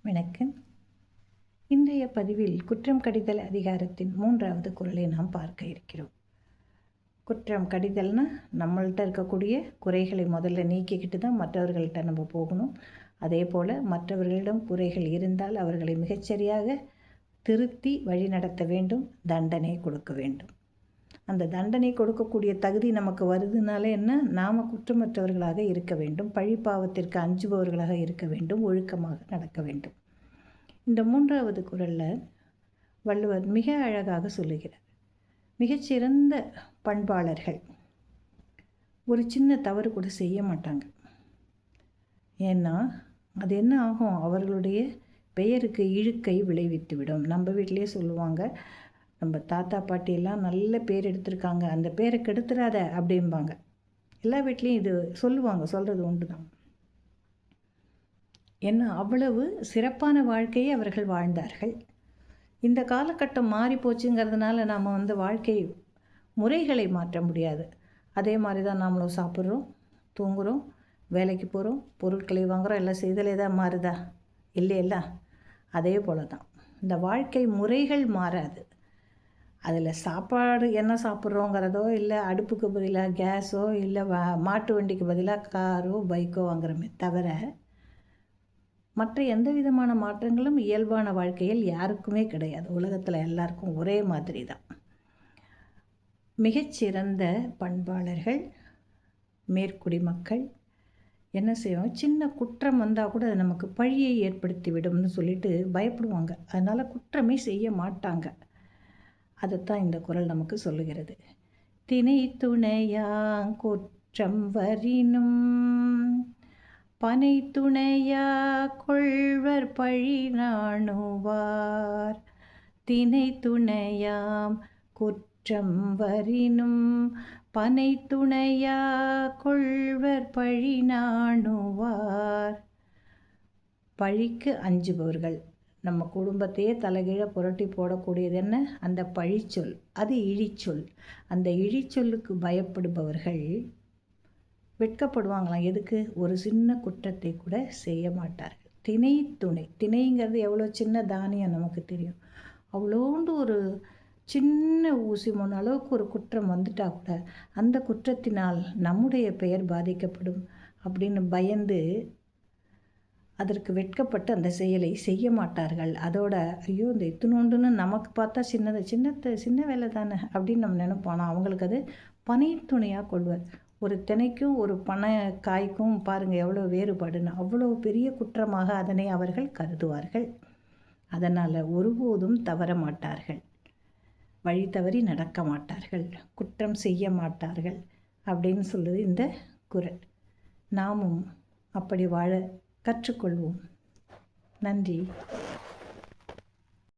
வணக்கம். இன்றைய பதிவில் குற்றம் கடிதல் அதிகாரத்தின் 3வது குறளை நாம் பார்க்க இருக்கிறோம். குற்றம் கடிதல்னா நம்மள்கிட்ட இருக்கக்கூடிய குறைகளை முதல்ல நீக்கிக்கிட்டு தான் மற்றவர்கள்ட்ட நம்ம போகணும். அதே போல் மற்றவர்களிடம் குறைகள் இருந்தால் அவர்களை மிகச்சரியாக திருத்தி வழி நடத்த வேண்டும், தண்டனை கொடுக்க வேண்டும். அந்த தண்டனை கொடுக்கக்கூடிய தகுதி நமக்கு வருதுனால என்ன, நாம் குற்றமற்றவர்களாக இருக்க வேண்டும், பழிப்பாவத்திற்கு அஞ்சுபவர்களாக இருக்க வேண்டும், ஒழுக்கமாக நடக்க வேண்டும். இந்த 3வது குறளில் வள்ளுவர் மிக அழகாக சொல்லுகிறார். மிகச்சிறந்த பண்பாளர்கள் ஒரு சின்ன தவறு கூட செய்ய மாட்டாங்க. ஏன்னா அது என்ன ஆகும், அவர்களுடைய பெயருக்கு இழுக்கை விளைவித்து விடும். நம்ம வீட்டிலே சொல்லுவாங்க, நம்ம தாத்தா பாட்டியெல்லாம் நல்ல பேர் எடுத்திருக்காங்க, அந்த பேரை கெடுத்துடாத அப்படிம்பாங்க. எல்லா வீட்லேயும் இது சொல்லுவாங்க, சொல்கிறது உண்டு தான். ஏன்னா அவ்வளவு சிறப்பான வாழ்க்கையை அவர்கள் வாழ்ந்தார்கள். இந்த காலகட்டம் மாறி போச்சுங்கிறதுனால நாம் வாழ்க்கை முறைகளை மாற்ற முடியாது. அதே மாதிரி தான் நாமளும் சாப்பிட்றோம், தூங்குகிறோம், வேலைக்கு போகிறோம், பொருட்களை வாங்குகிறோம், எல்லாம் செய்தலே தான் மாறுதா? இல்லையில்ல. அதே போல் தான் இந்த வாழ்க்கை முறைகள் மாறாது. அதில் சாப்பாடு என்ன சாப்பிட்றோங்கிறதோ, இல்லை அடுப்புக்கு பதிலாக கேஸோ, இல்லை மாட்டு வண்டிக்கு பதிலாக காரோ பைக்கோ வாங்குறோமே தவிர மற்ற எந்த விதமான மாற்றங்களும் இயல்பான வாழ்க்கையில் யாருக்குமே கிடையாது. உலகத்தில் எல்லாருக்கும் ஒரே மாதிரி தான். மிகச்சிறந்த பண்பாளர்கள், மேற்குடி மக்கள் என்ன செய்வாங்க, சின்ன குற்றம் வந்தால் கூட அது நமக்கு பழியை ஏற்படுத்தி விடும்னு சொல்லிட்டு பயப்படுவாங்க. அதனால் குற்றமே செய்ய மாட்டாங்க. அதைத்தான் இந்த குறள் நமக்கு சொல்லுகிறது. தினை துணையாங் குற்றம் வரினும் பனை துணையா கொள்வர் பழி நாணுவார். தினை துணையாம் குற்றம் வரினும் பனை துணையா கொள்வர் பழி நாணுவார். பழிக்கு அஞ்சுபவர்கள், நம்ம குடும்பத்தையே தலைகீழ புரட்டி போடக்கூடியது என்ன, அந்த பழிச்சொல். அது இழிச்சொல். அந்த இழிச்சொல்லுக்கு பயப்படுபவர்கள் வெட்கப்படுவாங்களாம். எதுக்கு? ஒரு சின்ன குற்றத்தை கூட செய்ய மாட்டார்கள். தினை துணை, திணைங்கிறது எவ்வளோ சின்ன தானியம் நமக்கு தெரியும். அவ்வளோண்டு ஒரு சின்ன ஊசி மண் அளவுக்கு ஒரு குற்றம் வந்துட்டால் கூட அந்த குற்றத்தினால் நம்முடைய பெயர் பாதிக்கப்படும் அப்படின்னு பயந்து அதற்கு வெட்கப்பட்டு அந்த செயலை செய்ய மாட்டார்கள். அதோட ஐயோ இந்த இத்துணுண்டுன்னு நமக்கு பார்த்தா சின்ன வேலை தானே அப்படின்னு நம்ம நினைப்போம். அவங்களுக்கு அது பனை துணையாக கொள்வர். ஒரு தினைக்கும் ஒரு பனை காய்க்கும் பாருங்கள் எவ்வளோ வேறுபாடுன்னு. அவ்வளோ பெரிய குற்றமாக அதனை அவர்கள் கருதுவார்கள். அதனால் ஒருபோதும் தவற மாட்டார்கள், வழி தவறி நடக்க மாட்டார்கள், குற்றம் செய்ய மாட்டார்கள் அப்படின்னு சொல்லுது இந்த குறள். நாமும் அப்படி வாழ கற்றுக்கொள்வோம். நன்றி.